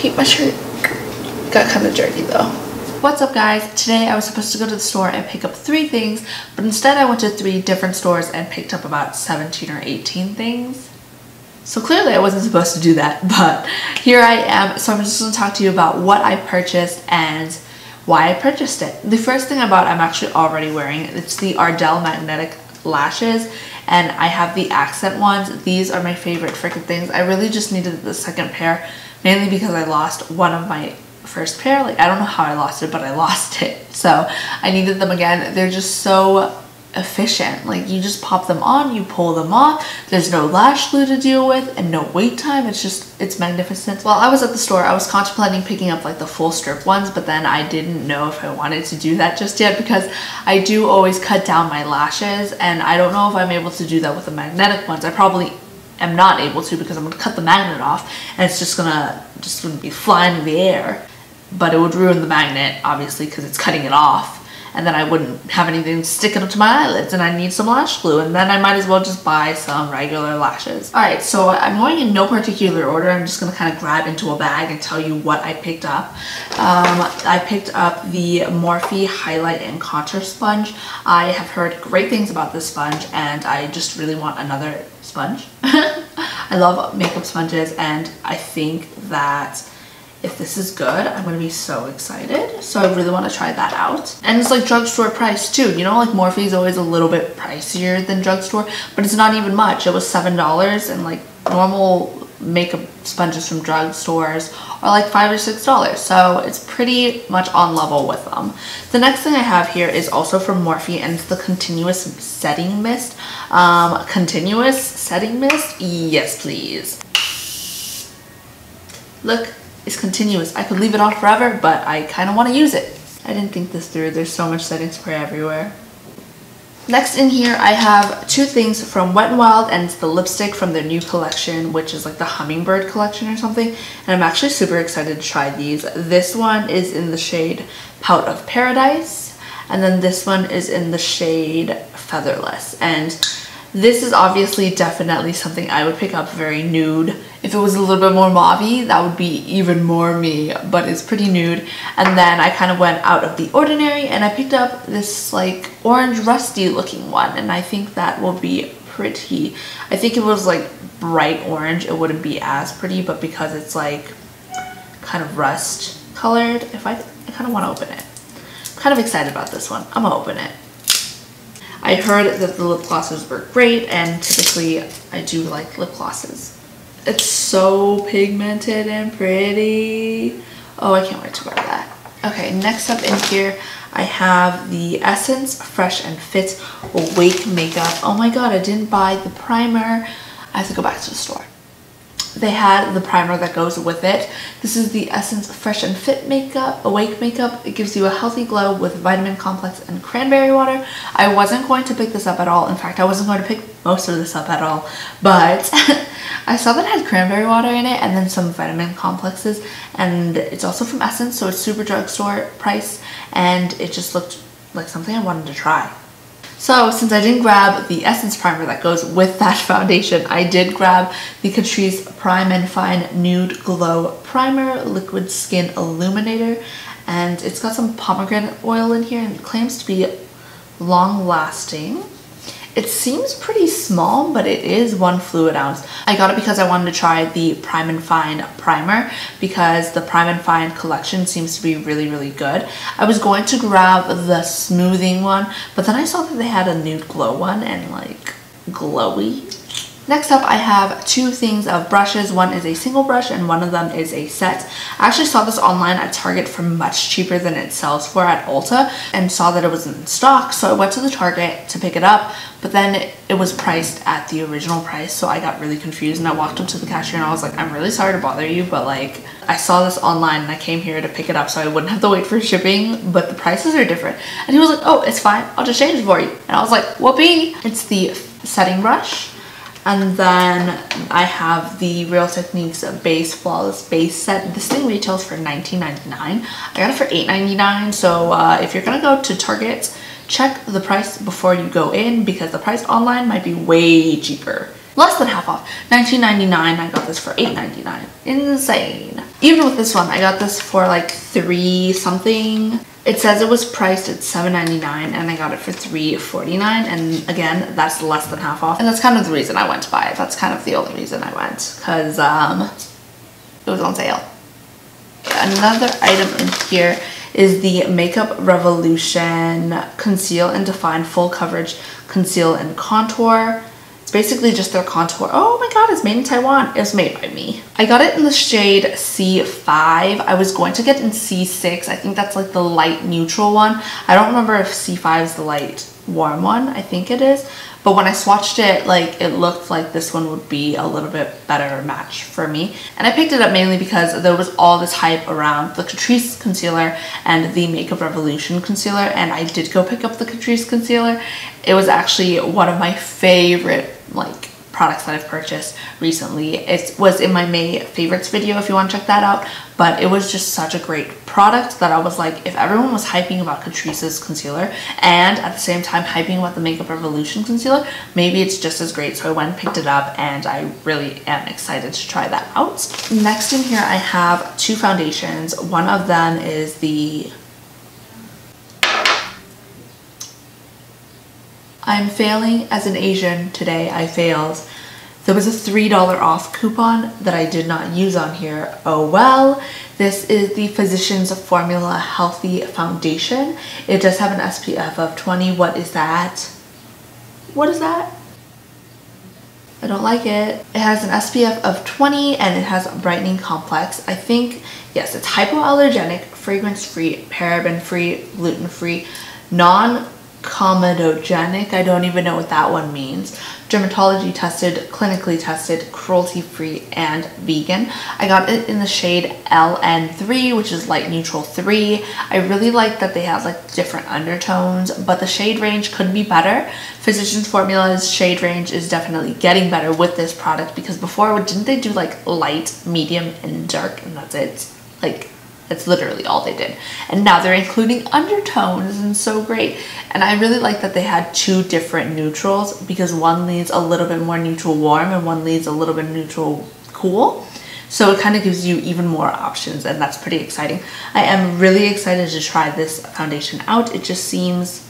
keep my shirt. Got kind of dirty though. What's up guys? Today I was supposed to go to the store and pick up 3 things, but instead I went to 3 different stores and picked up about 17 or 18 things. So clearly I wasn't supposed to do that, but here I am. So I'm just going to talk to you about what I purchased and why I purchased it. The first thing I bought I'm actually already wearing. It's the Ardell magnetic lashes, and I have the accent ones. These are my favorite freaking things. I really just needed the second pair, mainly because I lost one of my first pair. Like, I don't know how I lost it, but I lost it. So I needed them again. They're just so efficient. Like, you just pop them on, you pull them off. There's no lash glue to deal with and no wait time. It's magnificent. While I was at the store, I was contemplating picking up like the full strip ones, but then I didn't know if I wanted to do that just yet because I do always cut down my lashes, and I don't know if I'm able to do that with the magnetic ones. I probably am not able to because I'm going to cut the magnet off and it's just gonna be flying in the air. But it would ruin the magnet, obviously, because it's cutting it off. And then I wouldn't have anything sticking to my eyelids, and I need some lash glue. And then I might as well just buy some regular lashes. Alright, so I'm going in no particular order. I'm just going to kind of grab into a bag and tell you what I picked up. I picked up the Morphe Highlight and Contour Sponge. I have heard great things about this sponge, and I just really want another sponge. I love makeup sponges, and I think that if this is good, I'm gonna be so excited. So I really want to try that out. And it's like drugstore price too. You know, like Morphe is always a little bit pricier than drugstore, but it's not even much. It was $7, and like normal makeup sponges from drugstores are like $5 or $6. So it's pretty much on level with them. The next thing I have here is also from Morphe, and it's the Continuous Setting Mist. Continuous Setting Mist? Yes, please. Look. It's continuous. I could leave it on forever, but I kind of want to use it. I didn't think this through. There's so much setting spray everywhere. Next in here, I have 2 things from Wet n Wild, and it's the lipstick from their new collection, which is like the Hummingbird collection or something. And I'm actually super excited to try these. This one is in the shade Pout of Paradise, and then this one is in the shade Featherless. And this is obviously definitely something I would pick up, very nude. If it was a little bit more mauve-y, that would be even more me, but it's pretty nude. And then I kind of went out of the ordinary and I picked up this like orange rusty looking one, and I think that will be pretty. I think if it was like bright orange, it wouldn't be as pretty, but because it's like kind of rust colored, I kind of want to open it. I'm kind of excited about this one. I'm gonna open it. I heard that the lip glosses were great, and typically I do like lip glosses. It's so pigmented and pretty. Oh, I can't wait to wear that. Okay, next up in here, I have the Essence Fresh and Fit Awake Makeup. Oh my god, I didn't buy the primer. I have to go back to the store. They had the primer that goes with it. This is the Essence Fresh and Fit Makeup, Awake Makeup. It gives you a healthy glow with vitamin complex and cranberry water. I wasn't going to pick this up at all. In fact, I wasn't going to pick most of this up at all. But I saw that it had cranberry water in it and then some vitamin complexes. And it's also from Essence, so it's super drugstore price. And it just looked like something I wanted to try. So since I didn't grab the Essence primer that goes with that foundation, I did grab the Catrice Prime and Fine Nude Glow Primer Liquid Skin Illuminator. And it's got some pomegranate oil in here, and it claims to be long lasting. It seems pretty small, but it is 1 fluid ounce. I got it because I wanted to try the Prime and Fine primer, because the Prime and Fine collection seems to be really, really good. I was going to grab the smoothing one, but then I saw that they had a nude glow one, and like glowy. Next up, I have 2 things of brushes. One is a single brush and one of them is a set. I actually saw this online at Target for much cheaper than it sells for at Ulta, and saw that it was in stock, so I went to the Target to pick it up, but then it was priced at the original price, so I got really confused, and I walked up to the cashier and I was like, I'm really sorry to bother you, but like, I saw this online and I came here to pick it up so I wouldn't have to wait for shipping, but the prices are different. And he was like, oh, it's fine, I'll just change it for you. And I was like, whoopee. It's the setting brush. And then I have the Real Techniques Base Flawless Base Set. This thing retails for $19.99. I got it for $8.99. So if you're gonna go to Target, check the price before you go in, because the price online might be way cheaper. Less than half off. $19.99. I got this for $8.99. Insane. Even with this one, I got this for like $3 something. It says it was priced at $7.99 and I got it for $3.49, and again, that's less than half off. And that's kind of the reason I went to buy it. That's kind of the only reason I went, because it was on sale. Another item in here is the Makeup Revolution Conceal and Define Full Coverage Conceal and Contour. It's basically just their contour. Oh my god, it's made in Taiwan. It was made by me. I got it in the shade C5. I was going to get in C6. I think that's like the light neutral one. I don't remember if C5 is the light warm one. I think it is. But when I swatched it, like, it looked like this one would be a little bit better match for me. And I picked it up mainly because there was all this hype around the Catrice concealer and the Makeup Revolution concealer. And I did go pick up the Catrice concealer. It was actually one of my favorite, like, products that I've purchased recently. It was in my May favorites video if you want to check that out, but it was just such a great product that I was like, if everyone was hyping about Catrice's concealer and at the same time hyping about the Makeup Revolution concealer, maybe it's just as great. So I went and picked it up and I really am excited to try that out. Next in here I have two foundations. One of them is the I'm failing as an Asian today. I failed. There was a $3 off coupon that I did not use on here. Oh well. This is the Physicians Formula Healthy Foundation. It does have an SPF of 20. What is that? What is that? I don't like it. It has an SPF of 20 and it has a brightening complex. I think, yes, it's hypoallergenic, fragrance-free, paraben-free, gluten-free, non-comedogenic. I don't even know what that one means. Dermatology tested, clinically tested, cruelty-free, and vegan. I got it in the shade LN3, which is light neutral 3. I really like that they have like different undertones, but the shade range could be better. Physicians Formula's shade range is definitely getting better with this product, because before, didn't they do like light, medium, and dark, and that's it? Like, that's literally all they did. And now they're including undertones, and so great. And I really like that they had two different neutrals, because one leads a little bit more neutral warm and one leads a little bit neutral cool. So it kind of gives you even more options, and that's pretty exciting. I am really excited to try this foundation out. It just seems,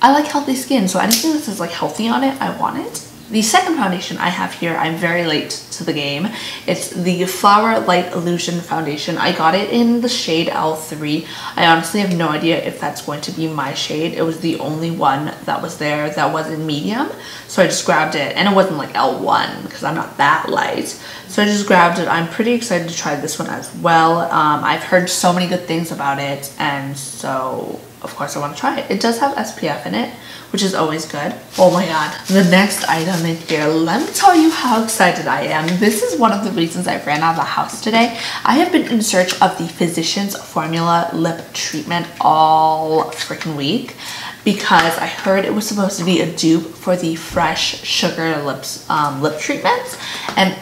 I like healthy skin, so anything that says like healthy on it, I want it. The second foundation I have here, I'm very late to the game. It's the Flower Light Illusion Foundation. I got it in the shade L3. I honestly have no idea if that's going to be my shade. It was the only one that was there that was in medium. So I just grabbed it, and it wasn't like L1 because I'm not that light. So I just grabbed it. I'm pretty excited to try this one as well. I've heard so many good things about it, and so of course I want to try it. It does have SPF in it, which is always good. Oh my god, the next item in here, let me tell you how excited I am. This is one of the reasons I ran out of the house today. I have been in search of the Physicians Formula lip treatment all freaking week, because I heard it was supposed to be a dupe for the Fresh Sugar Lips lip treatments. And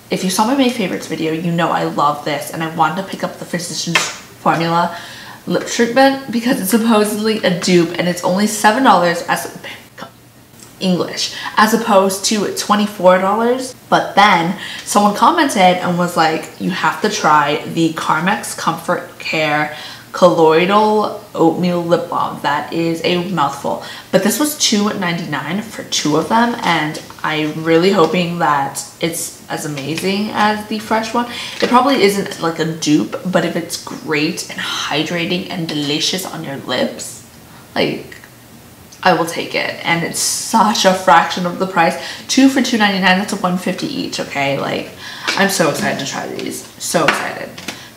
if you saw my May favorites video, you know I love this, and I wanted to pick up the Physicians Formula lip treatment because it's supposedly a dupe, and it's only $7 as English as opposed to $24. But then someone commented and was like, you have to try the Carmex Comfort Care Colloidal Oatmeal Lip Balm. That is a mouthful, but this was $2.99 for two of them, and I'm really hoping that it's as amazing as the fresh one. It probably isn't like a dupe, but if it's great and hydrating and delicious on your lips, like, I will take it. And it's such a fraction of the price. Two for $2.99, that's a $1.50 each, okay? Like, I'm so excited to try these. So excited.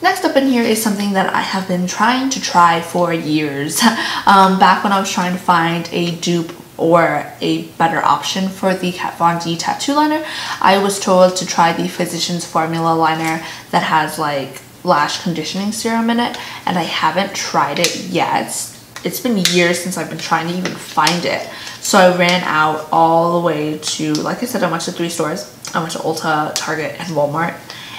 Next up in here is something that I have been trying to try for years. Back when I was trying to find a dupe or a better option for the Kat Von D tattoo liner, I was told to try the Physicians Formula liner that has like lash conditioning serum in it, and I haven't tried it yet. It's been years since I've been trying to even find it. So I ran out all the way to, like I said, I went to 3 stores. I went to Ulta, Target, and Walmart.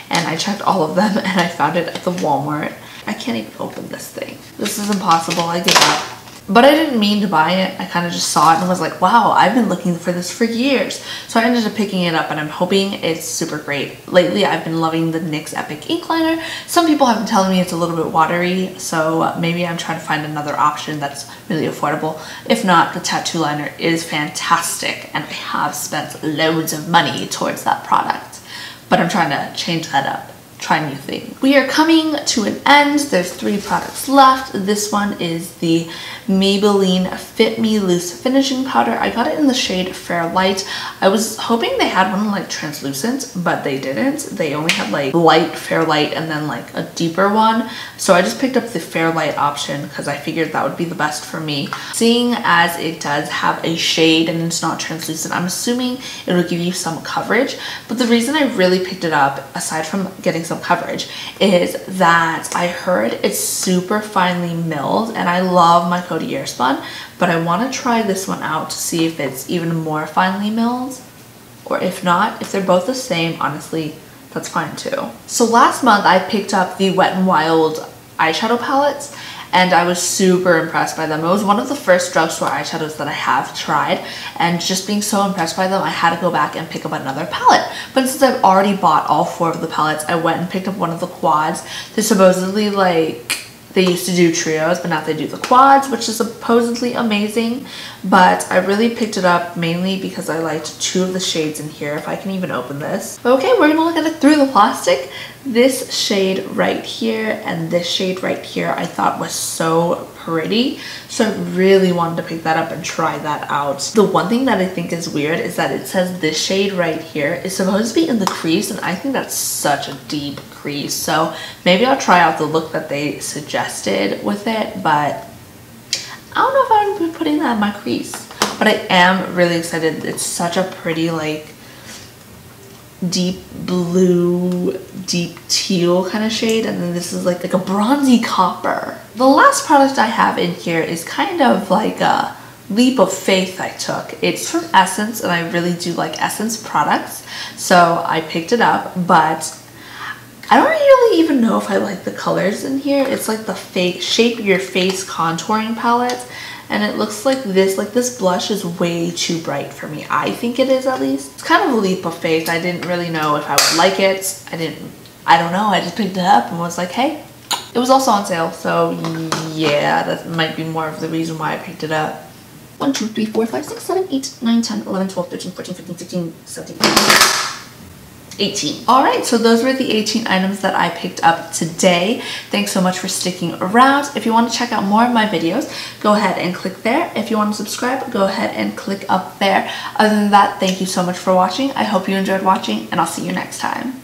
And I checked all of them, and I found it at the Walmart. I can't even open this thing. This is impossible. I give up. But I didn't mean to buy it. I kind of just saw it and was like, wow, I've been looking for this for years. So I ended up picking it up and I'm hoping it's super great. Lately, I've been loving the NYX Epic Ink Liner. Some people have been telling me it's a little bit watery, so maybe I'm trying to find another option that's really affordable. If not, the tattoo liner is fantastic and I have spent loads of money towards that product. But I'm trying to change that up. Try new things. We are coming to an end. There's 3 products left. This one is the Maybelline Fit Me Loose Finishing Powder. I got it in the shade Fair Light. I was hoping they had one like translucent, but they didn't. They only had like light, Fair Light, and then like a deeper one. So I just picked up the Fair Light option because I figured that would be the best for me. Seeing as it does have a shade and it's not translucent, I'm assuming it will give you some coverage. But the reason I really picked it up, aside from getting some coverage, is that I heard it's super finely milled and I love my Coty Airspun, but I want to try this one out to see if it's even more finely milled, or if not, if they're both the same, honestly, that's fine too. So last month I picked up the Wet n Wild eyeshadow palettes and I was super impressed by them. It was one of the first drugstore eyeshadows that I have tried, and just being so impressed by them, I had to go back and pick up another palette. But since I've already bought all 4 of the palettes, I went and picked up one of the quads. They're supposedly like, they used to do trios, but now they do the quads, which is supposedly amazing. But I really picked it up mainly because I liked 2 of the shades in here, if I can even open this. Okay, we're gonna look at it through the plastic. This shade right here and this shade right here I thought was so pretty, so I really wanted to pick that up and try that out. The one thing that I think is weird is that it says this shade right here is supposed to be in the crease, and I think that's such a deep crease, so maybe I'll try out the look that they suggested with it, but I don't know if I would be putting that in my crease. But I am really excited. It's such a pretty like deep blue, deep teal kind of shade, and then this is like a bronzy copper. The last product I have in here is kind of like a leap of faith I took. It's from Essence, and I really do like Essence products, so I picked it up, but I don't really even know if I like the colors in here. It's like the Shape Your Face contouring palette, and it looks like this. Like, this blush is way too bright for me. I think it is, at least. It's kind of a leap of faith. I didn't really know if I would like it. I don't know. I just picked it up and was like, hey. It was also on sale, so yeah, that might be more of the reason why I picked it up. 1, 2, 3, 4, 5, 6, 7, 8, 9, 10, 11, 12, 13, 14, 15, 16, 17, 18. Alright, so those were the 18 items that I picked up today. Thanks so much for sticking around. If you want to check out more of my videos, go ahead and click there. If you want to subscribe, go ahead and click up there. Other than that, thank you so much for watching. I hope you enjoyed watching, and I'll see you next time.